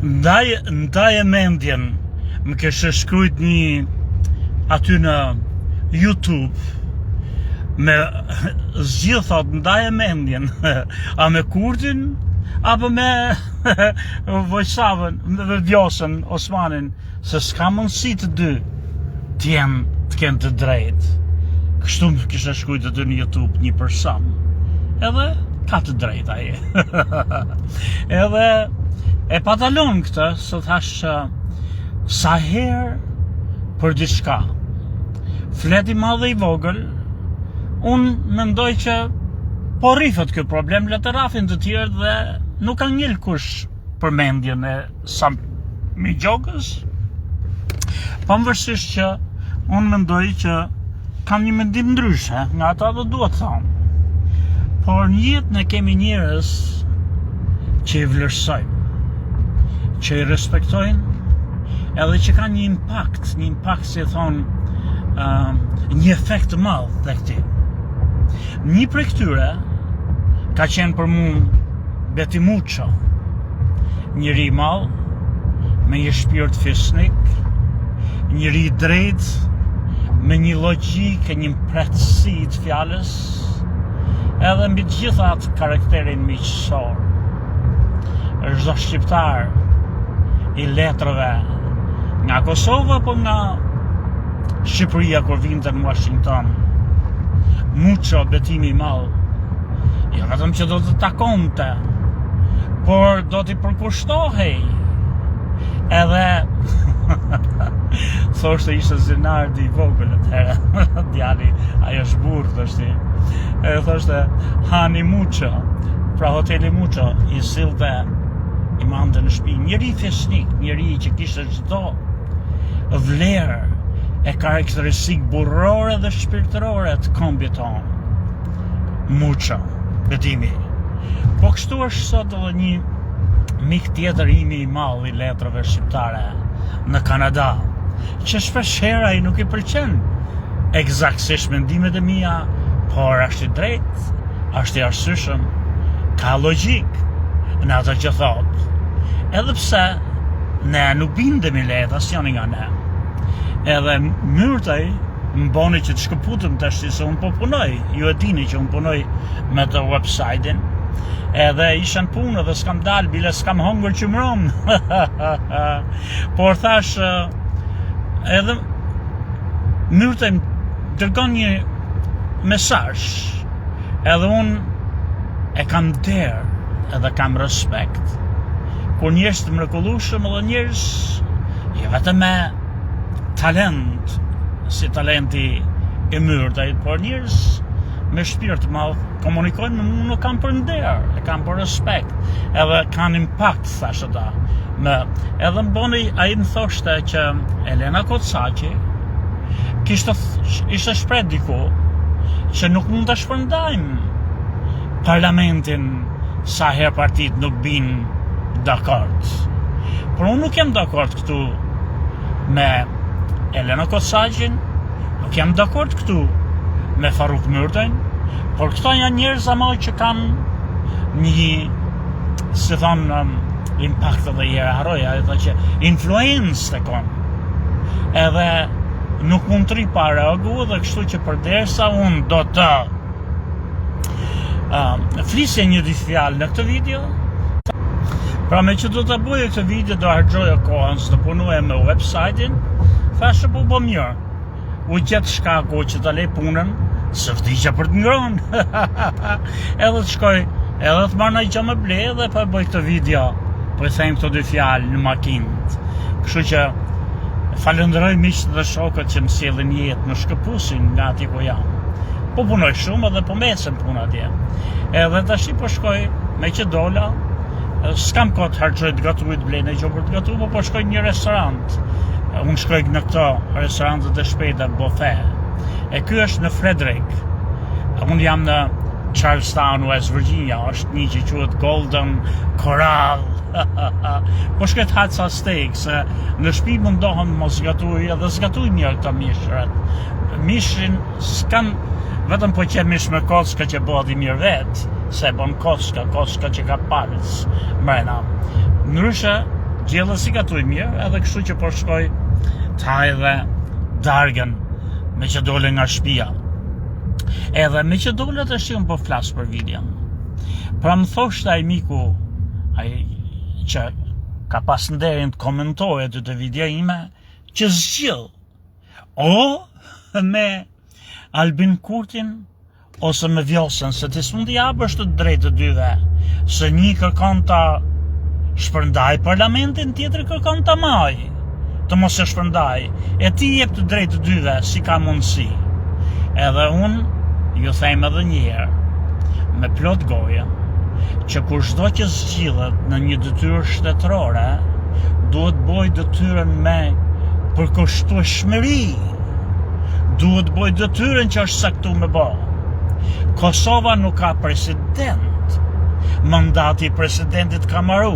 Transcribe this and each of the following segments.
Ndaj e mendjen më kështë shkrujt një aty në YouTube me zgjidh thot ndaj e mendjen a me Kurtin apo me Vojsavën, me Vjosën Osmanin, se s'ka mundësi të dy të kenë të drejt. Kështu më kështë shkrujt aty në YouTube një person, edhe ka të drejt aje. Edhe e patalon këtë, se thash sa herë për diçka fleti madhe i vogël, unë mendoj që po rrifet kjo problem, le të rafin të tjerë dhe nuk ka njëll kush për mendjen e Sami Gjokës, pavarësisht që unë mendoj që kam një mendim ndryshe nga ata dhe duhet thonë, por në jetë ne kemi njerëz që i vlerësojnë, që i respektojnë, edhe që ka një impakt si thonë, një efekt të madh të këtij. Një prej këtyre ka qenë për mu Beti Muço, njëri i madh, me një shpirt fisnik, njëri i drejt, me një logjikë, një pretësi të fjalës, edhe mbi të gjitha atë karakterin miqësor. Çdo shqiptar i letrave nga Kosova apo nga Shqipëria kur vinte në Washington, Muço, betimi i madh, jo vetëm që do të takonte, por do t'i përkushtohej. Edhe thoshte ishte Zenardi i vogël atëherë, djali, ajo është burr thoshti. Edhe thoshte Hani Muço, pra hoteli Muço, i sillte i mande në shtëpi, njëri fesnik, njëri që kishte çdo vlerë e karakteristik burrore dhe shpirtërore të kombit tonë. Muço, betimi. Po kështu është sot edhe një mik tjetër imi i madh i letrave shqiptare në Kanada, që shpesh herë ai nuk i pëlqen eksaktësisht mendimet e mia, por është i drejtë, është i arsyeshëm, ka logjik në ato që thot. Edhe pse ne nuk bindemi lehtë asnjëri nga ne. Edhe myrtaj më boni që të shkëputëm të ashti se unë po punoj. Ju e dini që unë punoj me të website-in. Edhe ishen punë dhe s'kam dalë, bile s'kam hongër që mëron. Por thash, edhe myrtaj më dërgon një mesazh. Edhe unë e kam derë, edhe kam respekt. Kur njerëz të mrekullueshëm edhe njerëz jo vetëm me talent, si talenti i myrtajt, por njerëz me shpirt të madh komunikojnë me mua, nuk kam për nder, e kam për respekt, edhe kanë impakt, thash ata. Edhe më boni, ai më thoshte që Elena Kocaqi ishte shpreh diku që nuk mund ta shpërndajmë parlamentin sa herë partitë nuk bin dakord. Por unë nuk jam dakord këtu me Elena Kocaqin, nuk jam dakord këtu me Faruk Myrtajn, por këto janë njerëz ama që kanë një, si thonë, impakt edhe jere haroja, edhe që influencë të konë. Edhe nuk mund të ri pa reagu, dhe kështu që përderisa unë do të flisje një dy fjalë në këtë video. Pra me që do të bëjë këtë video, do harxoja kohën së të punuja me website-in, thashë po mirë, u gjetë shkaku që të lej punën, së vdiqja për të ngronë. Edhe të shkoj, edhe të marrë në gjë me ble, dhe po bëj këtë video, po i thejmë këto dy fjalë në makinët. Kështu që falenderoj miqtë dhe shokët që më sjellin jetë në Shkëpusin nga ati ku jam. Po punoj shumë edhe po mesën puna atje. Edhe tash po shkoj me që dola, s'kam kohë të harxoj të gatuj të blej në gjë për të gatuar, po shkoj në një restorant. Unë shkoj në këto restorantet e shpejta buffet. E ky është në Frederick. Unë jam në Charlestown, West Virginia, është një që quhet Golden Corral. Po shkoj të haca steak, se në shtëpi mundohem mos gatuj, edhe s'gatuj mirë këto mishrat. Mishrin s'kan vetëm po që mish me kocka që bëhet i mirë vetë, se bon kocka që ka palës mrena. Ndryshe, gjellë si ka tuj mirë, edhe kështu që po shkoj të haj dhe dargën me që dole nga shtëpia. Edhe me që dole të shqion po flasë për videon. Pra më thoshtë ai miku, ai që ka pas nderin të komentojë të video ime, që zgjidh o me Albin Kurtin ose me Vjosën, se ti s'mund t'i japësh të drejtë të dyve, se një kërkon ta shpërndaj parlamentin, tjetër kërkon ta maj, të mos e shpërndaj, e ti jep të drejtë të dyve, si ka mundësi. Edhe unë ju them edhe njëherë, me plot goje, që kushdo që zgjidhet në një detyrë shtetërore, duhet boj detyrën me përkushtueshmëri, duhet boj detyrën që është saktu me bo. Kosova nuk ka president, mandati i presidentit ka marru.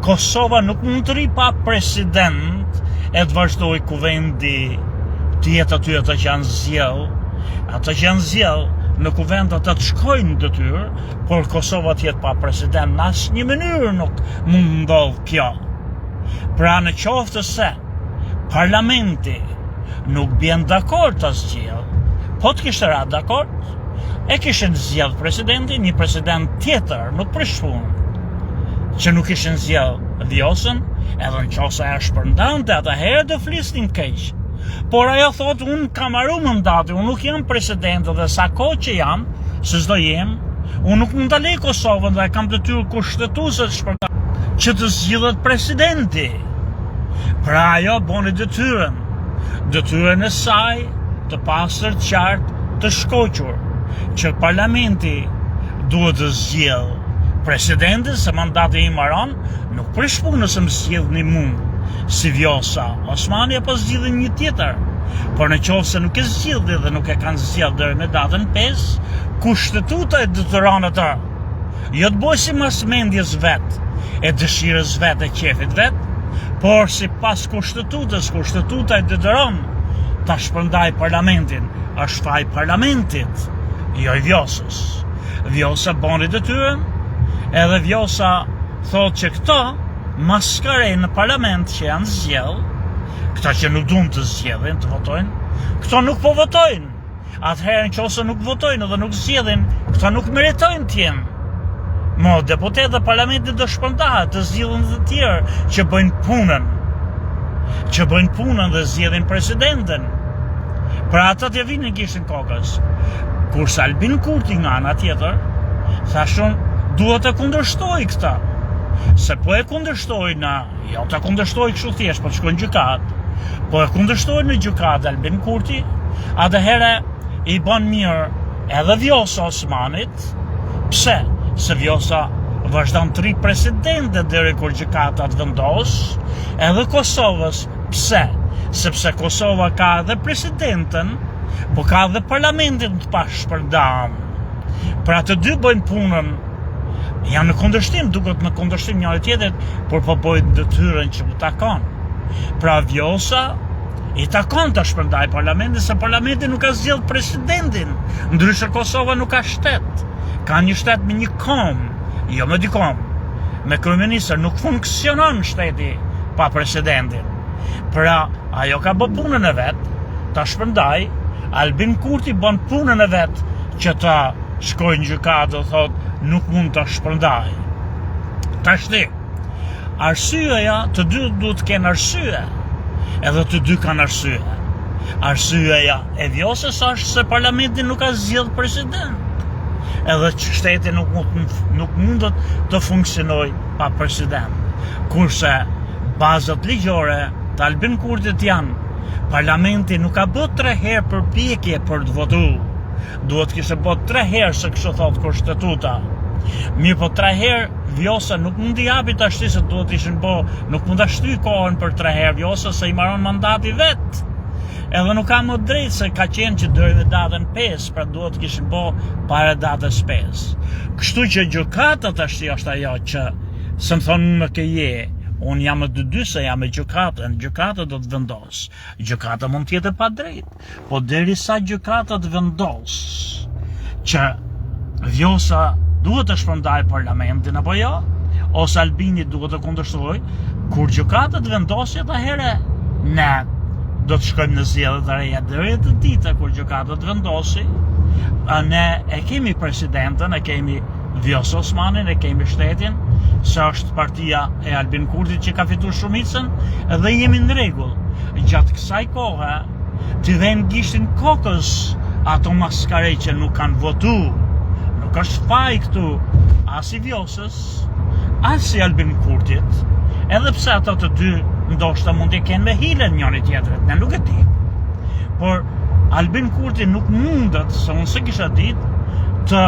Kosova nuk mund të ri pa president e të vazhdoj kuvendi të jetë aty ata që janë zgjell, ata që janë zgjell në kuvend ata të shkojnë detyrë, por Kosova të jetë pa president në asnjë mënyrë nuk mund ndodh kjo. Pra në qoftë se parlamenti nuk bjen dakord të zgjell, po të kishte ra dakord, e kishin zgjell presidentin, një president tjetër, nuk prishpun, që nuk ishin zgjell Vjosën, edhe në qoftë ajo shpërndante, atëherë do flisnin keq. Por ajo thot, unë kam marru mandati, unë nuk jam president, dhe sa kohë që jam, se s'do jem, unë nuk mund ta lej Kosovën dhe kam detyrë kushtetuese të shpërndaj, që të zgjidhet presidenti. Pra ajo boni detyrën e saj të pastër, të qartë, të shkoqur, që parlamenti duhet të zgjidh presidentin, se mandati i maron, nuk prish punës më zgjidhni mua si Vjosa Osmani apo zgjidhin një tjetër. Por në qoftë se nuk e zgjidhin dhe nuk e kanë zgjidhur deri në datën 5, kushtetuta e detyron atë. Jo të bëj si masmendjes vet, e dëshirës vet, e qefit vet, por si pas kushtetutës, kushtetuta e detyron ta shpërndaj parlamentin, është faj parlamentit, jo i Vjosës. Vjosa boni detyrën, edhe Vjosa thot që këto maskare në parlament që janë zgjell, këta që nuk duan të zgjedhin, të votojnë, këto nuk po votojnë. Atëherë nëse nuk votojnë dhe nuk zgjedhin, këta nuk meritojnë të jenë. Mo, deputet dhe parlamentit do shpërndahet, të zgjidhin të tjerë që bëjnë punën dhe zgjedhin presidentin. Pra ata të vinin kishin kokës. Kurse Albin Kurti nga ana tjetër, thashun, duhet të kundërshtoj këta. Se po e kundërshtoj jo të kundërshtoj kështu thjesht, po të shkojnë gjykat, po e kundërshtoj në gjykat Albin Kurti, atëherë i bën mirë edhe Vjosa Osmanit. Pse? Se Vjosa vazhdon të ri presidente deri kur gjykata të vendos, edhe Kosovës. Pse? Sepse Kosova ka edhe presidenten, po ka edhe parlamentin të pashpërndam. Pra të dy bëjnë punën, janë në kundërshtim, duket në kundërshtim njëri tjetrit, por po bëjnë detyrën që u takon. Pra Vjosa i takon të shpërndaj parlamentin, se parlamenti nuk ka zgjedh presidentin, ndryshe Kosova nuk ka shtet. Ka një shtet me një kom, jo me dy kom. Me kryeministër nuk funksionon shteti pa presidentin. Pra ajo ka bë punën e vet, ta shpërndaj. Albin Kurti bën punën e vet që ta shkojnë gjykatë dhe thot nuk mund ta shpërndaj. Tashti, arsyeja, të dy duhet të kenë arsye, edhe të dy kanë arsye. Arsyeja e Vjosës është se parlamenti nuk ka zgjedh president, edhe që shteti nuk mundet të funksionoj pa president. Kurse bazat ligjore të Albin Kurtit janë, parlamenti nuk ka bë 3 herë përpjekje për të votuar. Duhet kishte bë 3 herë se kështu thot kushtetuta. Mirë, po 3 herë Vjosa nuk mund t'i japi tashti, se duhet ishin bë, nuk mund ta shtyj kohën për 3 herë Vjosa, se i maron mandati vet. Edhe nuk ka më drejt, se ka qenë që deri në datën 5, pra duhet kishin bë para datës 5. Kështu që gjykata tashti është ajo që se më thonë më ke je. Unë jam e dy se jam e gjykatën, gjykata do të vendos. Gjykata mund tjetë pa drejt, po derisa gjykata të vendos që Vjosa duhet të shpërndaj parlamentin apo jo, ose Albini duhet të kundërshtoj, kur gjykatët vendosin atëherë ne do të shkojmë në zgjedhje të reja deri të dita kur gjykatët vendosin. Ne e kemi presidentën, e kemi Vjosa Osmanin, e kemi shtetin, se është partia e Albin Kurtit që ka fituar shumicën dhe jemi në rregull. Gjatë kësaj kohe, të dhenë gishtin kokës ato maskare që nuk kanë votu. Nuk është faj këtu as i Vjosës, as i Albin Kurtit, edhe pse ato të dy ndoshta mund të kenë me hilen njëri tjetrit, ne nuk e di. Por Albin Kurti nuk mundet, se unë se kisha ditë, të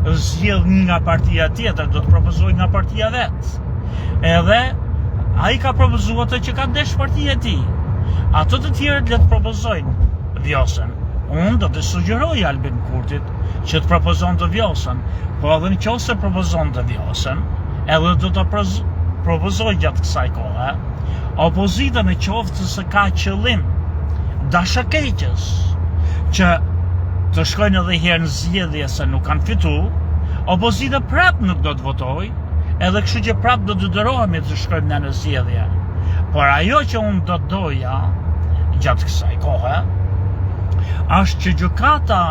zgjedh nga partia tjetër, do të propozoj nga partia vetë. Edhe ai ka propozuar atë që ka desh partia e tij. Ato të tjerët le të propozojnë Vjosën. Unë do të sugjeroj Albin Kurtit që të propozon të Vjosën, po edhe nëse propozon të Vjosën, edhe do të propozoj gjatë kësaj kohe, opozita në qoftë se ka qëllim dashakeqës që të shkojnë edhe herë në zgjedhje se nuk kanë fitu, opozita prap nuk do të votoj, edhe kështu që prap do të dërohemi të shkojmë në zgjedhje. Por ajo që unë do të doja gjatë kësaj kohe, është që gjykata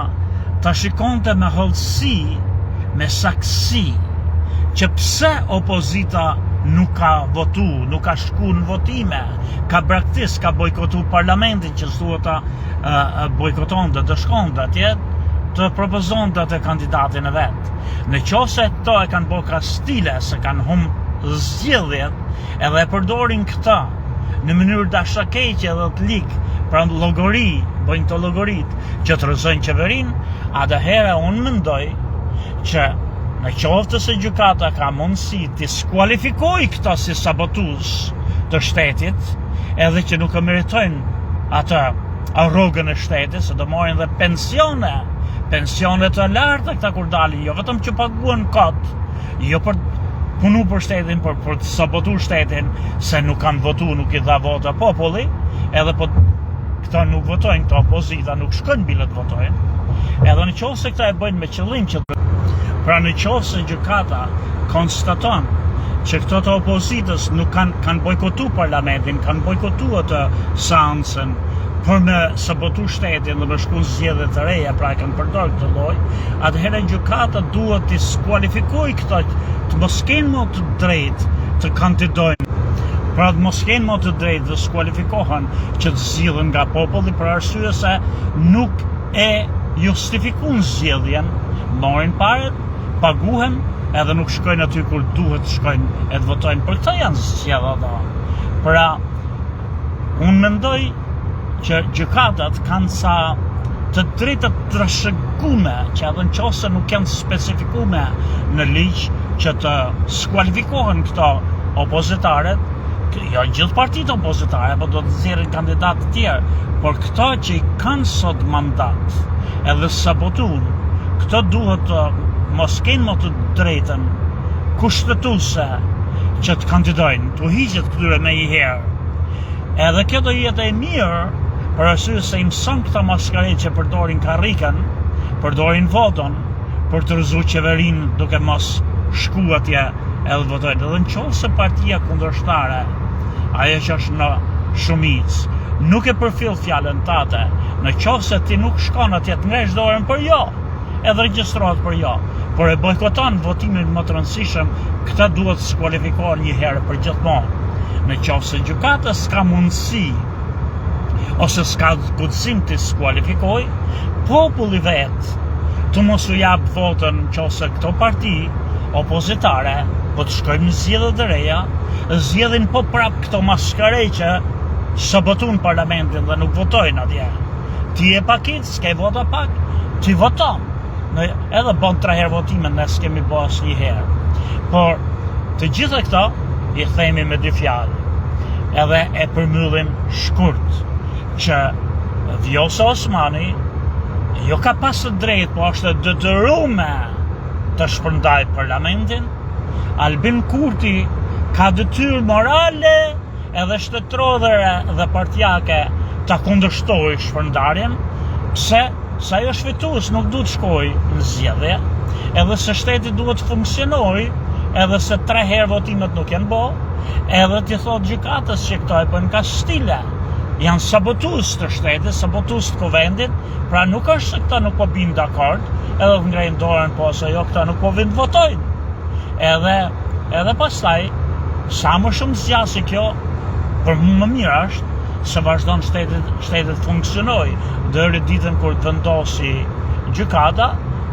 ta shikonte me hollësi, me saktësi, që pse opozita nuk ka votu, nuk ka shku në votime, ka braktis, ka bojkotu parlamentin që s'duhet ta bojkoton dhe të shkon dhe atje, të propozon dhe të kandidatin e vetë. Në qofse to e kanë bërë stile, se kanë humbë zgjedhjet, edhe e përdorin këta në mënyrë dashakeqe dhe të likë, pra llogori, bëjnë të llogorit që të rrëzojnë qeverin, atëherë unë mendoj që në qoftë se gjykata ka mundësi të skualifikoj këta si sabotues të shtetit, edhe që nuk e meritojnë atë rrogën e shtetit, se do marrin dhe pensione të larta këta kur dalin, jo vetëm që paguhen kot, jo për punu për shtetin, për të sabotuar shtetin, se nuk kanë votu, nuk i dha vota populli, edhe po këta nuk votojnë, këta opozita nuk shkojnë bile të votojnë, edhe në qoftë se këta e bëjnë me qëllim që pra në qoftë se gjykata konstaton që këto të opozitës nuk kanë bojkotu parlamentin, kanë bojkotu atë seancën për me sabotu shtetin dhe me shku në zgjedhje të reja, pra e kanë përdorur këtë lloj, atëherë gjykata duhet të skualifikoj këto të mos kenë më të drejtë të kandidojnë. Pra të mos kenë më të drejtë dhe skualifikohen që të zgjidhen nga populli për arsye se nuk e justifikuan zgjedhjen, marrin paret, paguhen, edhe nuk shkojnë aty kur duhet të shkojnë e të votojnë. Për këta janë zgjedhja. Pra, unë mendoj që gjykatat kanë sa të drejta të trashëgume, që edhe nëse nuk janë specifikume në ligj që të skualifikohen këto opozitarët, jo gjithë partitë opozitare, po do të nxjerrin kandidatë të tjerë, por këto që i kanë sot mandat edhe sabotuan, këto duhet të mos kenë më të drejtën kushtetuese që të kandidojnë, të hiqet këtyre me i herë. Edhe kjo do jetë e mirë, për arsye se i mëson këta maskare që përdorin karrikën, përdorin voton, për të rrëzuar qeverinë duke mos shku atje edhe votojnë. Edhe nëse partia kundërshtare, ajo që është në shumicë, nuk e përfill fjalën tate, nëse ti nuk shkon atje të ngresh dorën për jo, edhe regjistrohet për jo, por e bojkoton votimin më të rëndësishëm, këta duhet të skualifikohen një herë për gjithmonë. Nëse gjykata s'ka mundësi ose s'ka guxim të skualifikoj, populli vetë të mos u jap votën nëse këto parti opozitare, po të shkojmë në zgjedhje të reja, zgjedhin po prap këto maskare që sabotuan parlamentin dhe nuk votojnë atje. Ti e pakit, s'ke vota pak, ti voton. Edhe bën 3 herë votimin, ne s'kemi bërë asnjëherë. Por të gjitha këto i themi me 2 fjalë. Edhe e përmbyllim shkurt që Vjosa Osmani jo ka pasë drejt, po është detyruar të shpërndaj parlamentin. Albin Kurti ka detyrë morale edhe shtetërore dhe partijake ta kundërshtoj shpërndarjen, pse sa ajo është fitues nuk duhet shkoj në zgjedhje, edhe se shteti duhet të funksionojë edhe se 3 herë votimet nuk janë bo, edhe t'i thot gjykatës që këto e përnë ka stile. Janë sabotus të shtetit, sabotus të kuvendit, pra nuk është se këta nuk po bimë dakord, edhe të ngrejnë dorën po se jo këta nuk po vind votojnë. Edhe pastaj, sa më shumë zgjasë kjo, për më mirë është, se vazhdon shtetit funksionoj, deri ditën kur të vendosi gjykata,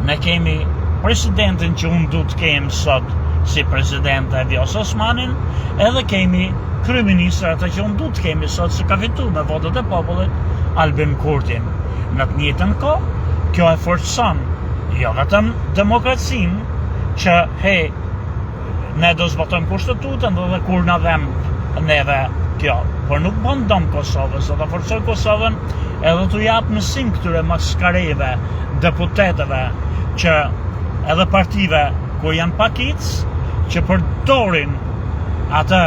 ne kemi presidentin që unë du të kemë sot si presidente e Vjosa Osmanin, edhe kemi kryeministër atë që unë du të kemi sot si ka fitu me votat e popullit, Albin Kurtin. Në të njëjtën kohë, kjo e forcon jo vetëm demokracinë që ne do zbatojmë kushtetutën dhe kur na dhem neve kjo, por nuk bën dëm Kosovës, do ta forcoj Kosovën edhe t'u jap mësim këtyre maskareve, deputetëve që edhe partive ku janë pakic, që përdorin atë,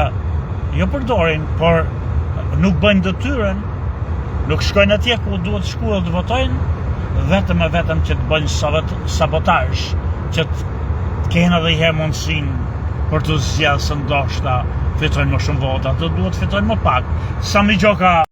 jo përdorin, por nuk bëjnë detyrën, nuk shkojnë atje ku duhet shkuar të votojnë, vetëm e vetëm që të bëjnë sabotazh, që të kenë edhe herë mundësinë për të zgjedhur se ndoshta fitojnë më shumë vota, të duhet fitojnë më pak. Sami Gjoka